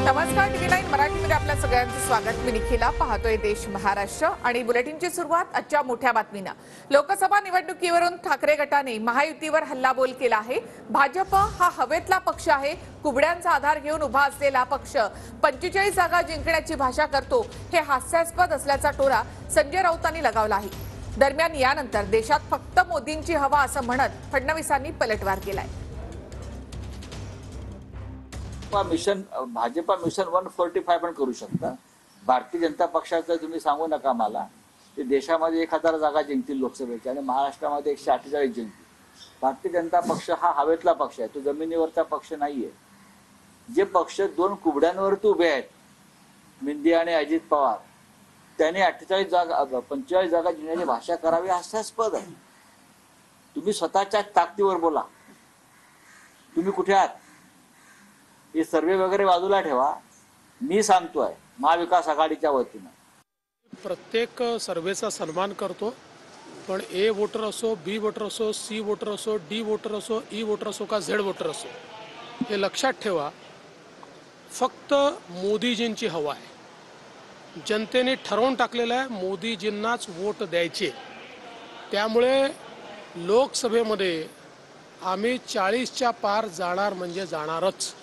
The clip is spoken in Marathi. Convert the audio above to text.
नमस्कार, TV9 मराठीमध्ये आपल्या सगळ्यांचं स्वागत. मी निखिला. पाहतोय देश महाराष्ट्र आणि बुलेटिनची सुरुवात आजच्या मोठ्या बातमीनं. लोकसभा निवडणुकीवरून ठाकरे गटाने महायुतीवर हल्लाबोल केला आहे. भाजप हा हवेतला पक्ष आहे. कुबड्यांचा आधार घेऊन उभा असलेला पक्ष 45 जागा जिंकण्याची भाषा करतो, हे हास्यास्पद असल्याचा टोला संजय राऊतांनी लगावला आहे. दरम्यान यानंतर देशात फक्त मोदींची हवा असं म्हणत फडणवीसांनी पलटवार केलाय. भाजपा मिशन 145 पण करू शकता. भारतीय जनता पक्षाचं तुम्ही सांगू नका मला. ते देशामध्ये 1000 जागा जिंकतील लोकसभेच्या आणि महाराष्ट्रामध्ये 148 जिंकतील. भारतीय जनता पक्ष हा हवेतला पक्ष आहे, तो जमिनीवरचा पक्ष नाहीये. जे पक्ष 2 कुबड्यांवरती उभे आहेत, मिंदी आणि अजित पवार, त्यांनी 45 जागा जिंकण्याची भाषा करावी हास्यास्पद आहे. तुम्ही स्वतःच्या ताकदीवर बोला. तुम्ही कुठे आहात? हे सर्वे वगैरे बाजूला ठेवा. मी सांगतोय महाविकास आघाडीच्या वतीनं प्रत्येक सर्वेचा सन्मान करतो, पण ए वोटर असो, बी वोटर असो, सी वोटर असो, डी वोटर असो, ई वोटर असो का झेड वोटर असो, हे लक्षात ठेवा, फक्त मोदीजींची हवा आहे. जनतेने ठरवून टाकलेलं आहे मोदीजींनाच वोट द्यायचे. त्यामुळे लोकसभेमध्ये आम्ही 40च्या पार जाणार म्हणजे जाणारच.